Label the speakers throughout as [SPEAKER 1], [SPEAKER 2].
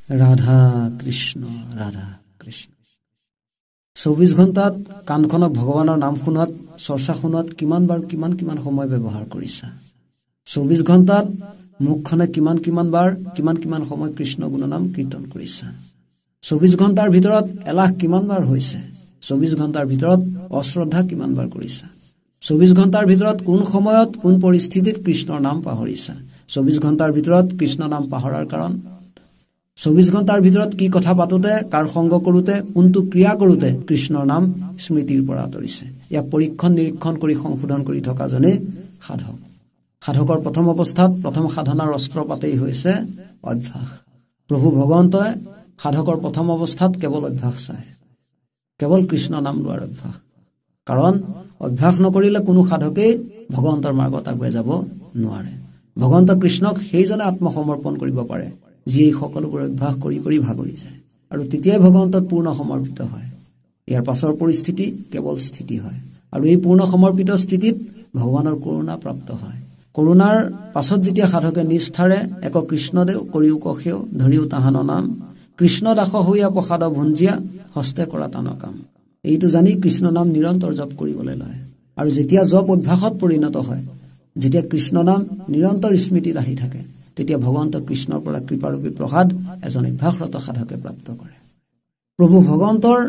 [SPEAKER 1] ৰাধা কৃষ্ণ ৰাধা কৃষ্ণ। 24 ঘণ্টাত কাণখনক ভগৱানৰ নাম শুনাত, চৰ্চা শুনাত কিমান সময় ব্যৱহাৰ কৰিছা? 24 ঘণ্টাত মুখখনে কিমান সময় কৃষ্ণ গুণনাম কীৰ্তন কৰিছা? 24 ঘণ্টাৰ ভিতৰত এলাহ কিমান বাৰ হৈছে? 24 ঘণ্টাৰ ভিতৰত অশ্ৰদ্ধা কিমান বাৰ কৰিছা? 24 ঘণ্টাৰ ভিতৰত কোন সময়ত কোন পৰিস্থিতিত কৃষ্ণৰ নাম পাহৰিছা? 24 ঘণ্টাৰ ভিতৰত কৃষ্ণ নাম পাহৰাৰ কাৰণ? 24 ঘণ্টাৰ ভিতৰত কি কথা পাতোতে, কাৰ সংগ কৰোতে, কোনটো ক্ৰিয়া কৰোতে কৃষ্ণৰ নাম স্মৃতিৰ পৰা আঁতৰিছে? ইয়াক পৰীক্ষণ নিৰীক্ষণ কৰি সংশোধন কৰি থকা জনে সাধক। সাধকৰ প্ৰথম অৱস্থাত প্ৰথম সাধনাৰ অস্ত্ৰ পাতেই হৈছে অভ্যাস। প্ৰভু ভগৱন্তই সাধকৰ প্ৰথম অৱস্থাত কেৱল অভ্যাস চায়, কেৱল কৃষ্ণ নাম লোৱাৰ অভ্যাস। কাৰণ অভ্যাস নকৰিলে কোনো সাধকেই ভগৱন্তৰ মাৰ্গত আগুৱাই যাব নোৱাৰে। ভগৱন্ত কৃষ্ণক সেইজনে আত্মসমৰ্পণ কৰিব পাৰে যিয়ে সকলোবোৰ অভ্যাস কৰি কৰি ভাগৰি যায়, আৰু তেতিয়াই ভগৱন্তত পূৰ্ণ সমৰ্পিত হয়। ইয়াৰ পাছৰ পৰিস্থিতি কেৱল স্থিতি হয়, আৰু এই পূৰ্ণ সমৰ্পিত স্থিতিত ভগৱানৰ কৰোণা প্ৰাপ্ত হয়। কৰোণাৰ পাছত যেতিয়া সাধকে নিষ্ঠাৰে এক কৃষ্ণদেৱ কৰিও কষেও ধৰিও তাহানৰ নাম, কৃষ্ণ দাস হৈয়া প্ৰসাদ ভুঞ্জিয়া হস্তে কৰা টান কাম, এইটো জানি কৃষ্ণ নাম নিৰন্তৰ জপ কৰিবলৈ লয়। আৰু যেতিয়া জপ অভ্যাসত পৰিণত হয়, যেতিয়া কৃষ্ণ নাম নিৰন্তৰ স্মৃতিত আহি থাকে, তেতিয়া ভগৱন্ত কৃষ্ণৰ পৰা কৃপাৰূপী প্ৰসাদ এজন অভ্যাসৰত সাধকে প্ৰাপ্ত কৰে। প্ৰভু ভগৱন্তৰ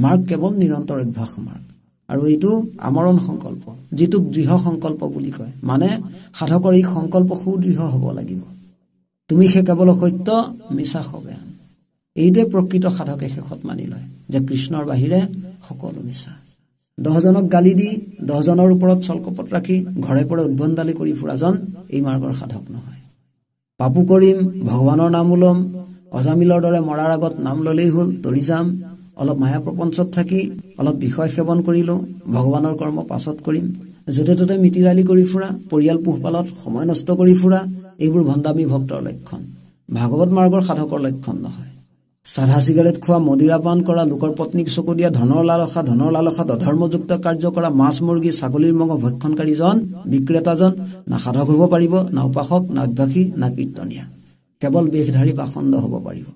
[SPEAKER 1] মাৰ্গ কেৱল নিৰন্তৰ অভ্যাস মাৰ্গ, আৰু এইটো আমৰণ সংকল্প, যিটোক দৃঢ় সংকল্প বুলি কয়। মানে সাধকৰ এই সংকল্প সুদৃঢ় হ'ব লাগিব। তুমি সে কেৱল সত্য, মিছা সবে আন। এইটোৱে প্ৰকৃত সাধকে শেষত মানি লয় যে কৃষ্ণৰ বাহিৰে সকলো মিছা। 10 জনক গালি দি 10 জনৰ ওপৰত চলকপট ৰাখি ঘৰে পৰে উদ্ভণ্ডালি কৰি ফুৰাজন এই মাৰ্গৰ সাধক নহয়। পাপু কৰিম, ভগৱানৰ নাম ওলম, অজামিলৰ দৰে মৰাৰ আগত নাম ললেই হ'ল, তৰি যাম। অলপ মায়া প্ৰপঞ্চত থাকি অলপ বিষয় সেৱন কৰিলো, ভগৱানৰ কৰ্ম পাছত কৰিম। য'তে ত'তে মিতিৰালি কৰি ফুৰা, পৰিয়াল পোহপালত সময় নষ্ট কৰি ফুৰা, এইবোৰ ভণ্ডামী ভক্তৰ লক্ষণ, ভাগৱত মাৰ্গৰ সাধকৰ লক্ষণ নহয়। চাধা চিগাৰেট খোৱা, মদিৰা পান কৰা, লোকৰ পত্নীক চকু দিয়া, ধনৰ লালসাত অধৰ্মযুক্ত কাৰ্য কৰা, মাছ মুৰ্গী ছাগলীৰ মঙহ ভক্ষণকাৰীজন, বিক্ৰেতাজন না সাধক হ'ব পাৰিব, না উপাসক, না অভ্যাসী, না কীৰ্তনীয়া। কেৱল বেশধাৰী পাখণ্ড হ'ব পাৰিব।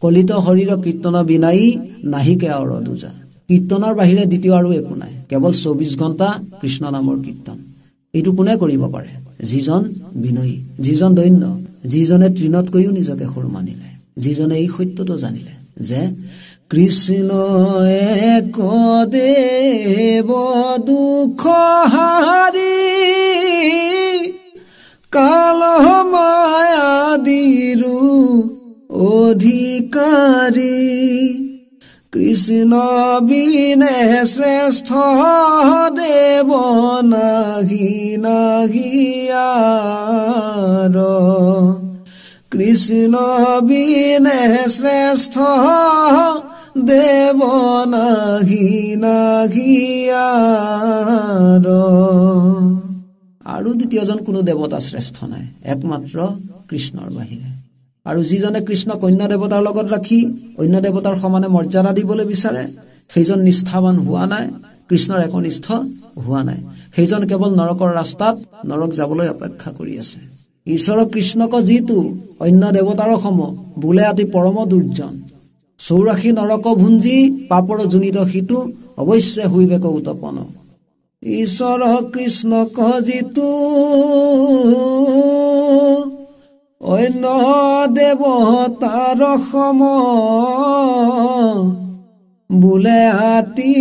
[SPEAKER 1] কলিত শৰীৰ কীৰ্তন বিনাই নাহিকে অৰ দুজা। কীৰ্তনৰ বাহিৰে দ্বিতীয় আৰু একো নাই, কেৱল 24 ঘণ্টা কৃষ্ণ নামৰ কীৰ্তন। এইটো কোনে কৰিব পাৰে? যিজন বিনয়ী, যিজন দৈন্য, যিজনে তৃণতকৈও নিজকে সৰু মানিলে, যিজনে এই সত্যটো জানিলে যে কৃষ্ণ এক দেৱ দুখ হাৰি, কাল মায়াদিৰো অধিকাৰী, কৃষ্ণ বিনে শ্ৰেষ্ঠ দেৱ নাহি আৰ, কৃষ্ণ বিনে শ্ৰেষ্ঠ দেৱ নাহি আৰ। আৰু দ্বিতীয়জন কোনো দেৱতা শ্ৰেষ্ঠ নাই, একমাত্ৰ কৃষ্ণৰ বাহিৰে। আৰু যিজনে কৃষ্ণক অন্য দেৱতাৰ লগত ৰাখি অন্য দেৱতাৰ সমানে মৰ্যাদা দিবলৈ বিচাৰে, সেইজন নিষ্ঠাৱান হোৱা নাই, কৃষ্ণৰ একনিষ্ঠ হোৱা নাই। সেইজন কেৱল নৰকৰ ৰাস্তাত নৰক যাবলৈ অপেক্ষা কৰি আছে। ঈশ্বৰ কৃষ্ণক যিটো অন্য দেৱতাৰ সম বোলে আতি পৰম দুৰ্জন, 84 নৰক ভুঞ্জি পাপৰ জুনিত সিটো অৱশ্যে হুইবেক উতপন। ঈশ্বৰ কৃষ্ণক যিটো অন্য দেৱতাৰ সম বোলে আতি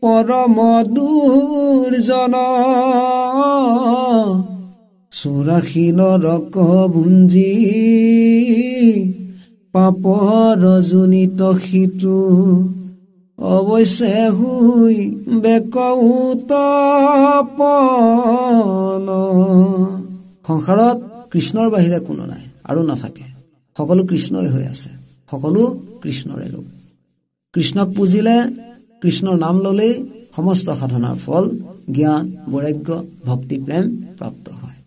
[SPEAKER 1] পৰম দুৰ্জন, 84 নৰক ভুঞ্জি পাপৰ জুনিত সিটো অৱশ্যে হুই বেক উতপন। সংসাৰত কৃষ্ণৰ বাহিৰে কোনো নাই আৰু নাথাকে, সকলো কৃষ্ণই হৈ আছে, সকলো কৃষ্ণৰে ৰূপ। কৃষ্ণক পুজিলে, কৃষ্ণৰ নাম ললেই সমস্ত সাধনাৰ ফল জ্ঞান, বৈৰাগ্য, ভক্তি, প্ৰেম প্ৰাপ্ত হয়।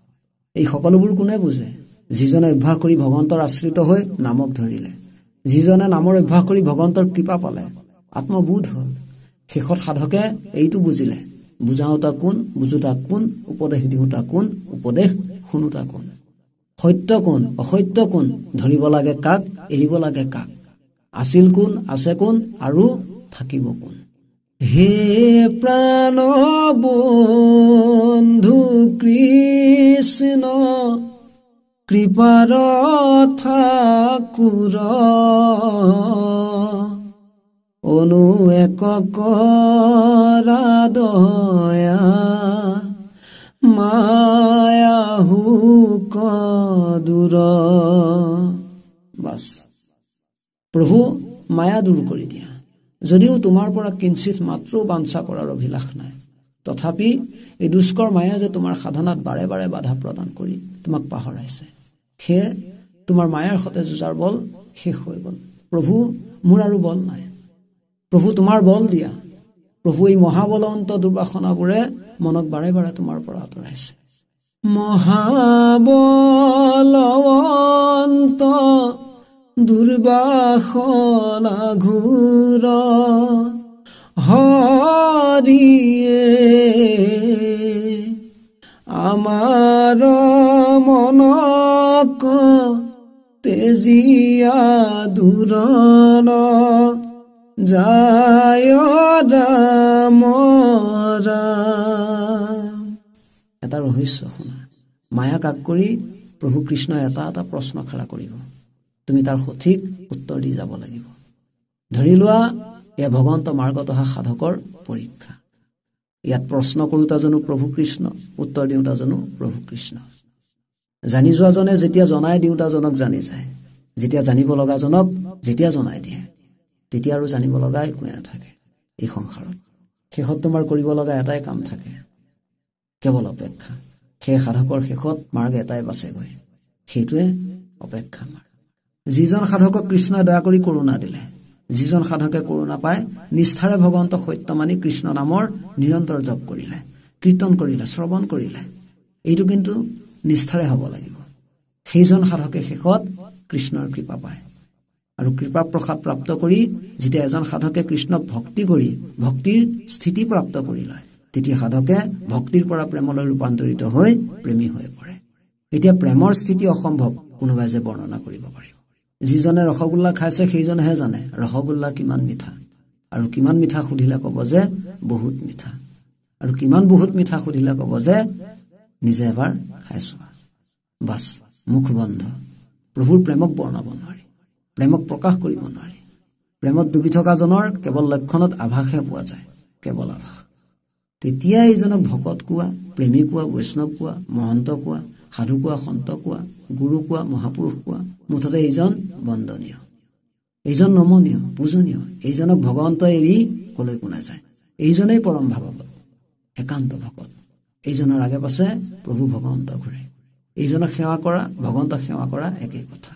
[SPEAKER 1] এই সকলোবোৰ কোনে বুজে? যিজনে অভ্যাস কৰি ভগৱন্তৰ আশ্ৰিত হৈ নামক ধৰিলে, যিজনে নামৰ অভ্যাস কৰি ভগৱন্তৰ কৃপা পালে, আত্মবোধ হল। শেষত সাধকে এইটো বুজিলে, বুজাওতা কোন, বুজোতা কোন, উপদেশ দিওঁতা কোন, উপদেশ শুনোতা কোন। সত্য কোন অসত্য কোন, ধৰিব লাগে কাক এৰিব লাগে কাক, আছিল কোন আছে কোন আৰু থাকিব কোন। হে প্ৰাণ বন্ধু কৃষ্ণ কৃপাৰ ঠাকুৰ, অনু একক দয়া মায়া হুক দূৰ। বাস প্ৰভু মায়া দূৰ কৰি দিয়া। যদিও তোমাৰ পৰা কিঞ্চিত মাত্ৰ বাঞ্ছা কৰাৰ অভিলাষ নাই, তথাপি এই দুষ্কৰ মায়া যে তোমাৰ সাধনাত বাৰে বাৰে বাধা প্ৰদান কৰি তোমাক পাহৰাইছে, সেয়ে তোমাৰ মায়াৰ সতে যুঁজাৰ বল শেষ হৈ গ'ল। প্ৰভু মোৰ আৰু বল নাই, প্ৰভু তোমাৰ বল দিয়া। প্ৰভু এই মহাবলৱন্ত দুৰ্বাসনাবোৰে মনক বাৰে বাৰে তোমাৰ পৰা আঁতৰাইছে। মহাবলৱন্ত দুৰ্বাসনা ঘূৰ হৰিয়ে আমাৰ মনক তেজিয়া দূৰণ যায় ৰাম ৰাম। এটা ৰহস্য শুনা। মায়া কাক কৰি প্ৰভু কৃষ্ণই এটা এটা প্ৰশ্ন খেলা কৰিব, তুমি তাৰ সঠিক উত্তৰ দি যাব লাগিব। ধৰি লোৱা এয়া ভগৱন্ত মাৰ্গত অহা সাধকৰ পৰীক্ষা। ইয়াত প্ৰশ্ন কৰোতাজনো প্ৰভু কৃষ্ণ, উত্তৰ দিওঁতাজনো প্ৰভু কৃষ্ণ। জানি যোৱাজনে যেতিয়া জনাই দিওঁতাজনক জানি যায়, যেতিয়া জানিব লগাজনক যেতিয়া জনাই দিয়ে, তেতিয়া আৰু জানিব লগা একোৱে নাথাকে এই সংসাৰত। শেষত তোমাৰ কৰিব লগা এটাই কাম থাকে, কেৱল অপেক্ষা। সেই সাধকৰ শেষত মাৰ্গ এটাই বাচেগৈ, সেইটোৱে অপেক্ষা মাৰ্গ। যিজন সাধকক কৃষ্ণই দয়া কৰি কৰোণা দিলে, যিজন সাধকে কৰোণা পাই নিষ্ঠাৰে ভগৱন্ত সত্য মানি কৃষ্ণ নামৰ নিৰন্তৰ জপ কৰিলে, কীৰ্তন কৰিলে, শ্ৰৱণ কৰিলে, এইটো কিন্তু নিষ্ঠাৰে হ'ব লাগিব। সেইজন সাধকে শেষত কৃষ্ণৰ কৃপা পায়। আৰু কৃপা প্ৰসাদ প্ৰাপ্ত কৰি যেতিয়া এজন সাধকে কৃষ্ণক ভক্তি কৰি ভক্তিৰ স্থিতি প্ৰাপ্ত কৰি লয়, তেতিয়া সাধকে ভক্তিৰ পৰা প্ৰেমলৈ ৰূপান্তৰিত হৈ প্ৰেমী হৈ পৰে। এতিয়া প্ৰেমৰ স্থিতি অসম্ভৱ কোনোবাই যে বৰ্ণনা কৰিব পাৰিব। যিজনে ৰসগোল্লা খাইছে সেইজনেহে জানে ৰসগোল্লা কিমান মিঠা। আৰু কিমান মিঠা সুধিলে ক'ব যে বহুত মিঠা। আৰু কিমান বহুত মিঠা সুধিলে ক'ব যে নিজে এবাৰ খাইছো। বাছ, মুখ বন্ধ। প্ৰভুৰ প্ৰেমক বৰ্ণাব নোৱাৰি, প্ৰেমক প্ৰকাশ কৰিব নোৱাৰি। প্ৰেমত ডুবি থকাজনৰ কেৱল লক্ষণত আভাসহে পোৱা যায়, কেৱল আভাস। তেতিয়া এইজনক ভকত কোৱা, প্ৰেমী কোৱা, বৈষ্ণৱ কোৱা, মহন্ত কোৱা, সাধু কোৱা, সন্ত কোৱা, গুৰু কোৱা, মহাপুৰুষ কোৱা, মুঠতে এইজন বন্দনীয়, এইজন নমনীয়, পূজনীয়। এইজনক ভগৱন্ত এৰি কলৈকো নাযায়। এইজনেই পৰম ভাগৱত, একান্ত ভকত। এইজনৰ আগে পাছে প্ৰভু ভগৱন্ত ঘূৰে। এইজনক সেৱা কৰা, ভগৱন্তক সেৱা কৰা একেই কথা।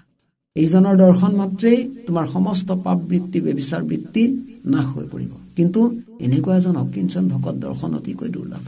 [SPEAKER 1] এইজনৰ দৰ্শন মাত্ৰেই তোমাৰ সমস্ত পাপ বৃত্তি, ব্যভিচাৰ বৃত্তি নাশ হৈ পৰিব। কিন্তু এনেকুৱা এজন অকিঞ্চন ভকত দৰ্শন অতিকৈ দুৰ্লভ।